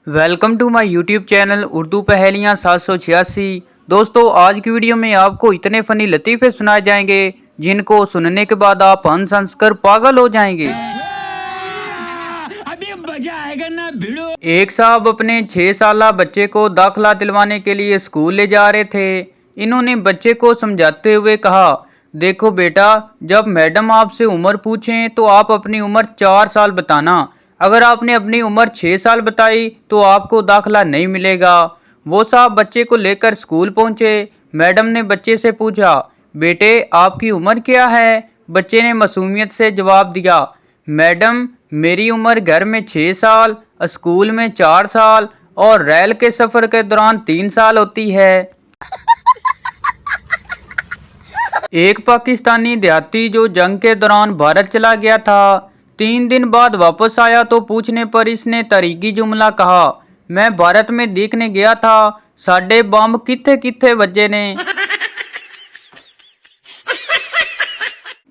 Welcome to my YouTube channel Urdu पहेलियाँ 786। दोस्तों आज की वीडियो में आपको इतने फनी लतीफ़े सुनाए जाएंगे जिनको सुनने के बाद आप हंस हंस कर पागल हो जाएंगे। अभी मजा आएगा ना भिड़ो। एक साहब अपने 6 साला बच्चे को दाखिला दिलवाने के लिए स्कूल ले जा रहे थे। इन्होंने बच्चे को समझाते हुए कहा, देखो बेटा, जब मैडम आपसे उम्र पूछें तो आप अपनी उम्र 4 साल बताना। अगर आपने अपनी उम्र 6 साल बताई तो आपको दाखिला नहीं मिलेगा। वो साहब बच्चे को लेकर स्कूल पहुंचे। मैडम ने बच्चे से पूछा, बेटे आपकी उम्र क्या है? बच्चे ने मासूमियत से जवाब दिया, मैडम मेरी उम्र घर में 6 साल, स्कूल में 4 साल और रेल के सफ़र के दौरान 3 साल होती है। एक पाकिस्तानी देहाती जो जंग के दौरान भारत चला गया था, 3 दिन बाद वापस आया तो पूछने पर इसने तरीकी जुमला कहा, मैं भारत में देखने गया था, साढ़े बम किथे किथे वजे ने।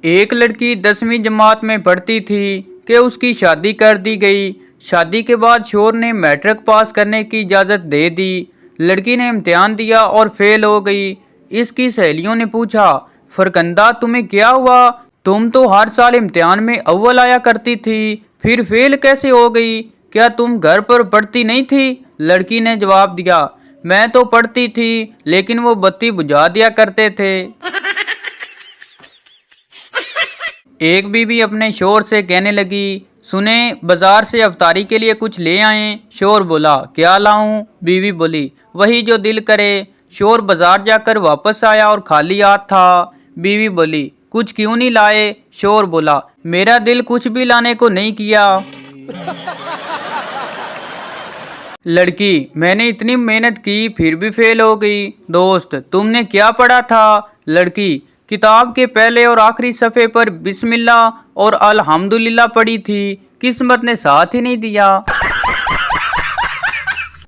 एक लड़की 10वीं जमात में पढ़ती थी कि उसकी शादी कर दी गई। शादी के बाद शोहर ने मैट्रिक पास करने की इजाज़त दे दी। लड़की ने इम्तिहान दिया और फेल हो गई। इसकी सहेलियों ने पूछा, फरकंदा तुम्हें क्या हुआ? तुम तो हर साल इम्तिहान में अव्वल आया करती थी, फिर फेल कैसे हो गई? क्या तुम घर पर पढ़ती नहीं थी? लड़की ने जवाब दिया, मैं तो पढ़ती थी लेकिन वो बत्ती बुझा दिया करते थे। एक बीवी अपने शोहर से कहने लगी, सुने बाजार से अफ्तारी के लिए कुछ ले आएं। शोहर बोला, क्या लाऊं? बीवी बोली, वही जो दिल करे। शोहर बाजार जाकर वापस आया और खाली हाथ था। बीवी बोली, कुछ क्यों नहीं लाए? शोहर बोला, मेरा दिल कुछ भी लाने को नहीं किया। लड़की, मैंने इतनी मेहनत की फिर भी फेल हो गई। दोस्त, तुमने क्या पढ़ा था? लड़की, किताब के पहले और आखिरी सफ़े पर बिस्मिल्लाह और अल्हम्दुलिल्लाह पढ़ी थी, किस्मत ने साथ ही नहीं दिया।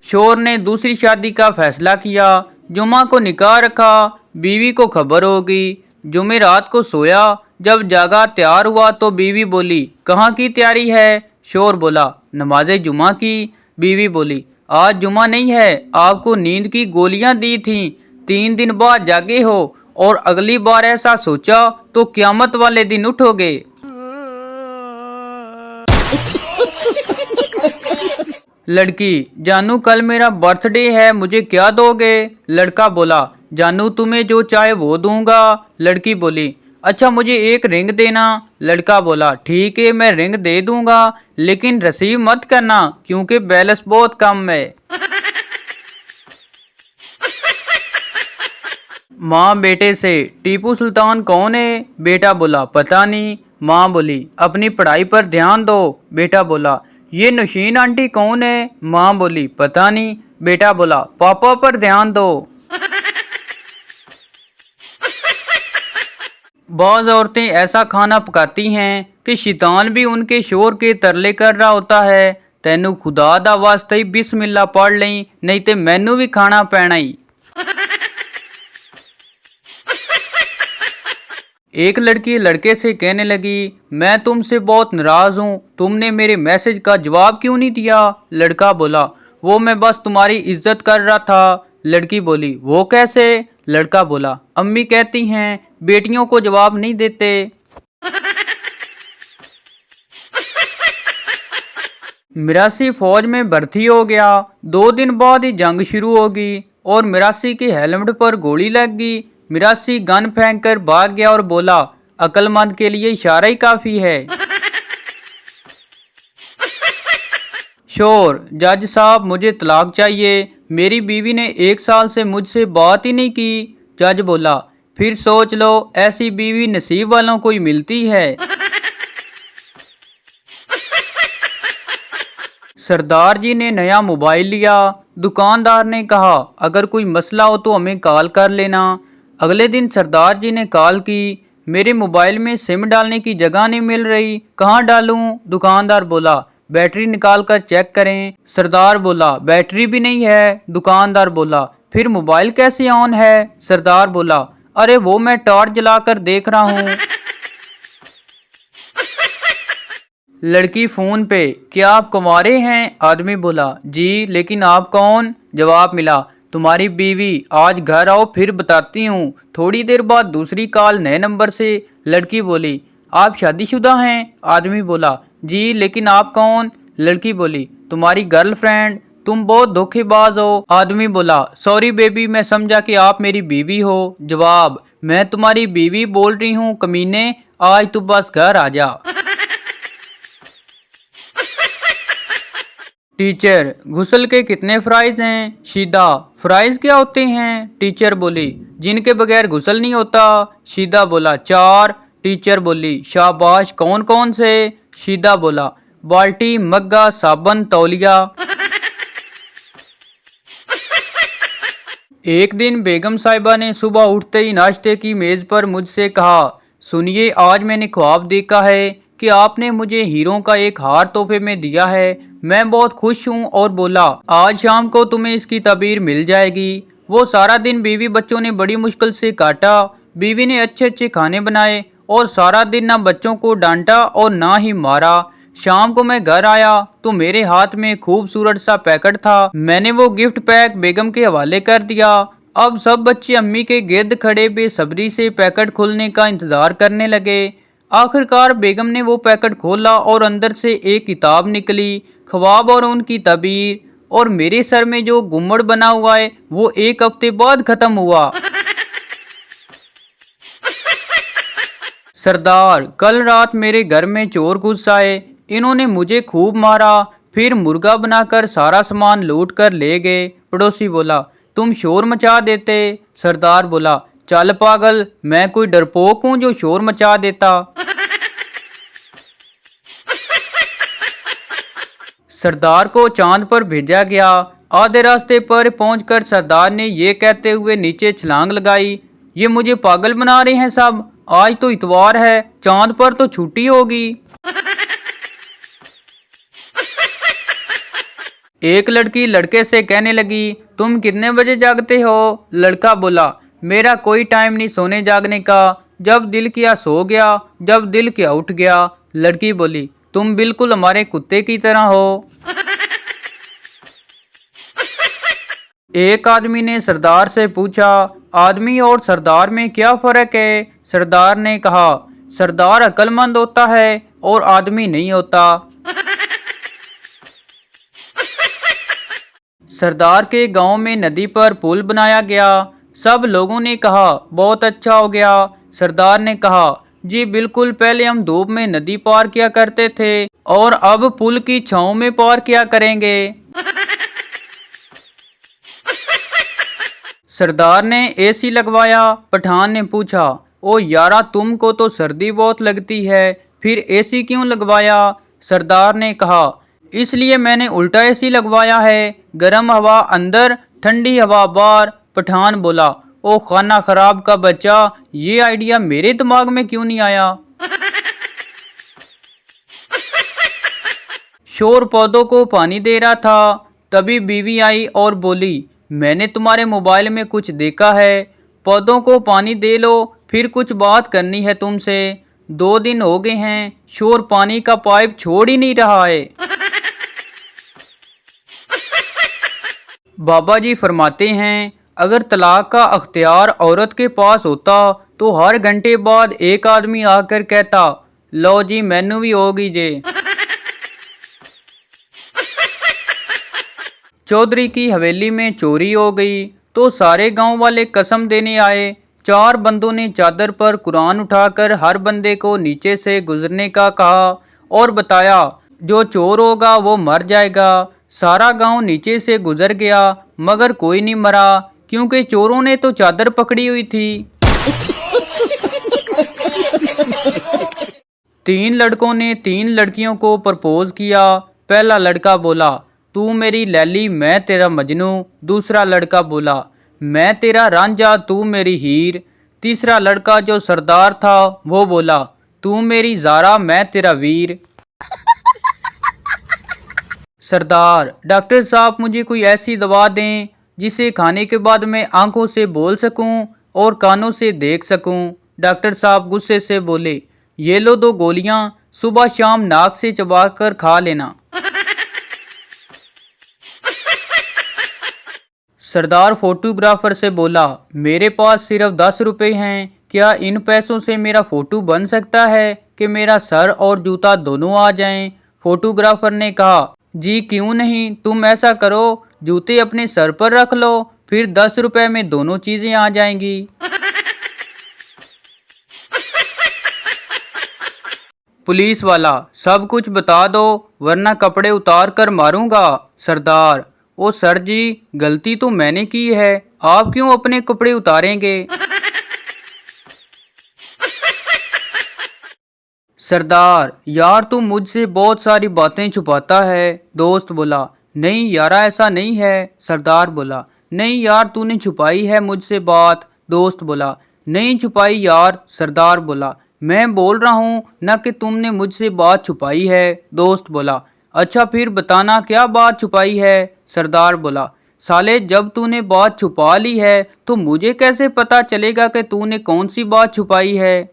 शोहर ने दूसरी शादी का फैसला किया। जुमा को निकाह रखा। बीवी को खबर हो गई। जुमे रात को सोया, जब जागा तैयार हुआ तो बीवी बोली, कहाँ की तैयारी है? शोहर बोला, नमाज जुमा की। बीवी बोली, आज जुमा नहीं है, आपको नींद की गोलियां दी थी, 3 दिन बाद जागे हो और अगली बार ऐसा सोचा तो क्यामत वाले दिन उठोगे। लड़की, जानू कल मेरा बर्थडे है, मुझे क्या दोगे? लड़का बोला, जानू तुम्हें जो चाहे वो दूंगा। लड़की बोली, अच्छा मुझे एक रिंग देना। लड़का बोला, ठीक है मैं रिंग दे दूंगा, लेकिन रिसीव मत करना क्योंकि बैलेंस बहुत कम है। माँ बेटे से, टीपू सुल्तान कौन है? बेटा बोला, पता नहीं। माँ बोली, अपनी पढ़ाई पर ध्यान दो। बेटा बोला, ये नौशीन आंटी कौन है? माँ बोली, पता नहीं। बेटा बोला, पापा पर ध्यान दो। बाज़ औरतें ऐसा खाना पकाती हैं कि शैतान भी उनके शोर के तरले कर रहा होता है, तैनू खुदा दा वास्ते ही बिस्मिल्लाह पढ़ लई, नहीं ते मैनू भी खाना पैना ही। एक लड़की लड़के से कहने लगी, मैं तुमसे बहुत नाराज हूँ, तुमने मेरे मैसेज का जवाब क्यों नहीं दिया? लड़का बोला, वो मैं बस तुम्हारी इज्जत कर रहा था। लड़की बोली, वो कैसे? लड़का बोला, अम्मी कहती हैं बेटियों को जवाब नहीं देते। मिरासी फौज में भर्ती हो गया। 2 दिन बाद ही जंग शुरू होगी और मिरासी के हेलमेट पर गोली लग गई। मिरासी गन फेंक कर भाग गया और बोला, अक्लमंद के लिए इशारा ही काफी है। शोर, जज साहब मुझे तलाक चाहिए, मेरी बीवी ने 1 साल से मुझसे बात ही नहीं की। जज बोला, फिर सोच लो, ऐसी बीवी नसीब वालों को ही मिलती है। सरदार जी ने नया मोबाइल लिया। दुकानदार ने कहा, अगर कोई मसला हो तो हमें कॉल कर लेना। अगले दिन सरदार जी ने कॉल की, मेरे मोबाइल में सिम डालने की जगह नहीं मिल रही, कहाँ डालूं? दुकानदार बोला, बैटरी निकाल कर चेक करें। सरदार बोला, बैटरी भी नहीं है। दुकानदार बोला, फिर मोबाइल कैसे ऑन है? सरदार बोला, अरे वो मैं टॉर्च जलाकर देख रहा हूँ। लड़की फोन पे, क्या आप कुंवारे हैं? आदमी बोला, जी, लेकिन आप कौन? जवाब मिला, तुम्हारी बीवी। आज घर आओ फिर बताती हूँ। थोड़ी देर बाद दूसरी कॉल नए नंबर से। लड़की बोली, आप शादीशुदा हैं? आदमी बोला, जी, लेकिन आप कौन? लड़की बोली, तुम्हारी गर्लफ्रेंड। तुम बहुत धोखेबाज हो। आदमी बोला, सॉरी बेबी, मैं समझा कि आप मेरी बीवी हो। जवाब, मैं तुम्हारी बीवी बोल रही हूँ कमीने, आज तू बस घर आ जा। टीचर, गुसल के कितने फ्राइज हैं? शीदा, फ्राइज क्या होते हैं? टीचर बोली, जिनके बगैर गुसल नहीं होता। शीदा बोला, 4। टीचर बोली, शाबाश, कौन कौन से? शीदा बोला, बाल्टी, मग्गा, साबन, तौलिया। एक दिन बेगम साहिबा ने सुबह उठते ही नाश्ते की मेज पर मुझसे कहा, सुनिए, आज मैंने ख्वाब देखा है कि आपने मुझे हीरों का एक हार तोहफे में दिया है। मैं बहुत खुश हूँ और बोला, आज शाम को तुम्हें इसकी ताबीर मिल जाएगी। वो सारा दिन बीवी बच्चों ने बड़ी मुश्किल से काटा। बीवी ने अच्छे अच्छे खाने बनाए और सारा दिन ना बच्चों को डांटा और ना ही मारा। शाम को मैं घर आया तो मेरे हाथ में खूबसूरत सा पैकेट था। मैंने वो गिफ्ट पैक बेगम के हवाले कर दिया। अब सब बच्चे अम्मी के गिर्द खड़े बेसब्री से पैकेट खोलने का इंतजार करने लगे। आखिरकार बेगम ने वो पैकेट खोला और अंदर से एक किताब निकली, ख्वाब और उनकी तबीर। और मेरे सर में जो गुम्मड़ बना हुआ है वो एक हफ्ते बाद खत्म हुआ। सरदार, कल रात मेरे घर में चोर घुस आए। इन्होंने मुझे खूब मारा, फिर मुर्गा बनाकर सारा सामान लूट कर ले गए। पड़ोसी बोला, तुम शोर मचा देते। सरदार बोला, चल पागल, मैं कोई डरपोक हूँ जो शोर मचा देता। सरदार को चांद पर भेजा गया। आधे रास्ते पर पहुंचकर सरदार ने ये कहते हुए नीचे छलांग लगाई, ये मुझे पागल बना रहे हैं सब। आज तो इतवार है, चांद पर तो छुट्टी होगी। एक लड़की लड़के से कहने लगी, तुम कितने बजे जागते हो? लड़का बोला, मेरा कोई टाइम नहीं सोने जागने का, जब दिल किया सो गया, जब दिल किया उठ गया। लड़की बोली, तुम बिल्कुल हमारे कुत्ते की तरह हो। एक आदमी ने सरदार से पूछा, आदमी और सरदार में क्या फर्क है? सरदार ने कहा, सरदार अक्लमंद होता है और आदमी नहीं होता। सरदार के गांव में नदी पर पुल बनाया गया। सब लोगों ने कहा, बहुत अच्छा हो गया। सरदार ने कहा, जी बिल्कुल, पहले हम धूप में नदी पार किया करते थे और अब पुल की छांव में पार किया करेंगे। सरदार ने एसी लगवाया। पठान ने पूछा, ओ यारा, तुमको तो सर्दी बहुत लगती है, फिर एसी क्यों लगवाया? सरदार ने कहा, इसलिए मैंने उल्टा एसी लगवाया है, गर्म हवा अंदर, ठंडी हवा बाहर। पठान बोला, ओ खाना खराब का बच्चा, ये आइडिया मेरे दिमाग में क्यों नहीं आया? शोर पौधों को पानी दे रहा था, तभी बीवी आई और बोली, मैंने तुम्हारे मोबाइल में कुछ देखा है, पौधों को पानी दे लो, फिर कुछ बात करनी है तुमसे। 2 दिन हो गए हैं, शोर पानी का पाइप छोड़ ही नहीं रहा है। बाबा जी फरमाते हैं, अगर तलाक का अख्तियार औरत के पास होता तो हर घंटे बाद एक आदमी आकर कहता, लो जी मैनू भी होगी जे। चौधरी की हवेली में चोरी हो गई तो सारे गांव वाले कसम देने आए। 4 बंदों ने चादर पर कुरान उठाकर हर बंदे को नीचे से गुजरने का कहा और बताया, जो चोर होगा वो मर जाएगा। सारा गांव नीचे से गुजर गया मगर कोई नहीं मरा, क्योंकि चोरों ने तो चादर पकड़ी हुई थी। 3 लड़कों ने 3 लड़कियों को प्रपोज किया। पहला लड़का बोला, तू मेरी लैली, मैं तेरा मजनू। दूसरा लड़का बोला, मैं तेरा रांझा, तू मेरी हीर। तीसरा लड़का जो सरदार था वो बोला, तू मेरी जारा, मैं तेरा वीर। सरदार, डॉक्टर साहब, मुझे कोई ऐसी दवा दें जिसे खाने के बाद मैं आंखों से बोल सकूं और कानों से देख सकूं। डॉक्टर साहब गुस्से से बोले, ये लो 2 गोलियां, सुबह शाम नाक से चबाकर खा लेना। सरदार फोटोग्राफर से बोला, मेरे पास सिर्फ 10 रुपए हैं, क्या इन पैसों से मेरा फोटो बन सकता है कि मेरा सर और जूता दोनों आ जाएं? फोटोग्राफर ने कहा, जी क्यों नहीं, तुम ऐसा करो, जूते अपने सर पर रख लो, फिर 10 रुपए में दोनों चीजें आ जाएंगी। पुलिस वाला, सब कुछ बता दो वरना कपड़े उतार कर मारूंगा। सरदार, ओ सर जी, गलती तो मैंने की है, आप क्यों अपने कपड़े उतारेंगे? सरदार, यार तू मुझसे बहुत सारी बातें छुपाता है। दोस्त बोला, नहीं यारा ऐसा नहीं है। सरदार बोला, नहीं यार तूने छुपाई है मुझसे बात। दोस्त बोला, नहीं छुपाई यार। सरदार बोला, मैं बोल रहा हूँ ना कि तुमने मुझसे बात छुपाई है। दोस्त बोला, अच्छा फिर बताना क्या बात छुपाई है। सरदार बोला, साले जब तूने बात छुपा ली है तो मुझे कैसे पता चलेगा कि तूने कौन सी बात छुपाई है।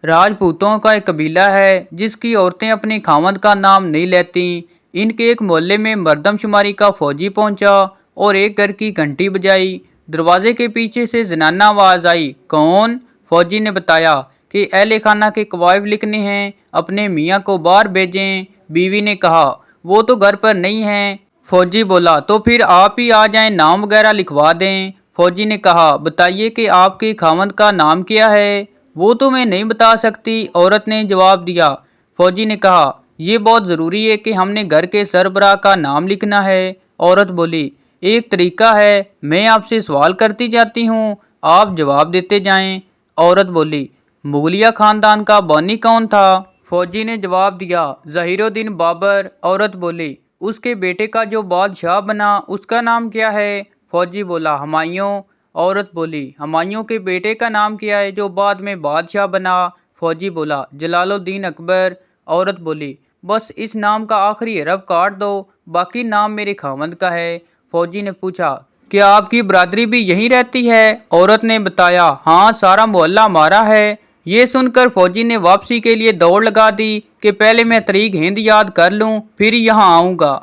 राजपूतों का एक कबीला है जिसकी औरतें अपने खामद का नाम नहीं लेती। इनके एक मोहल्ले में मर्दमशुमारी का फौजी पहुंचा और एक घर की घंटी बजाई। दरवाजे के पीछे से जनाना आवाज आई, कौन? फौजी ने बताया कि अहले खाना के कवायद लिखने हैं, अपने मियाँ को बाहर भेजें। बीवी ने कहा, वो तो घर पर नहीं है। फौजी बोला, तो फिर आप ही आ जाएं, नाम वगैरह लिखवा दें। फौजी ने कहा, बताइए कि आपके खामद का नाम क्या है। वो तो मैं नहीं बता सकती, औरत ने जवाब दिया। फौजी ने कहा, ये बहुत ज़रूरी है कि हमने घर के सरबराह का नाम लिखना है। औरत बोली, एक तरीका है, मैं आपसे सवाल करती जाती हूँ, आप जवाब देते जाएं। औरत बोली, मुगलिया खानदान का बानी कौन था? फौजी ने जवाब दिया, ज़हीरुद्दीन बाबर। औरत बोली, उसके बेटे का जो बादशाह बना उसका नाम क्या है? फौजी बोला, हुमायूं। औरत बोली, हुमायूं के बेटे का नाम क्या है जो बाद में बादशाह बना? फौजी बोला, जलालुद्दीन अकबर। औरत बोली, बस इस नाम का आखिरी हरफ काट दो, बाकी नाम मेरे खामद का है। फौजी ने पूछा, क्या आपकी बरादरी भी यहीं रहती है? औरत ने बताया, हाँ सारा मोहल्ला हमारा है। ये सुनकर फौजी ने वापसी के लिए दौड़ लगा दी कि पहले मैं तरीक हिंद याद कर लूं फिर यहाँ आऊँगा।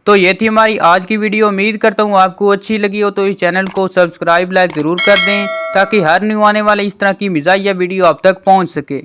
तो ये थी हमारी आज की वीडियो। उम्मीद करता हूँ आपको अच्छी लगी हो, तो इस चैनल को सब्सक्राइब लाइक ज़रूर कर दें ताकि हर न्यू आने वाले इस तरह की मिजाजिया वीडियो आप तक पहुँच सके।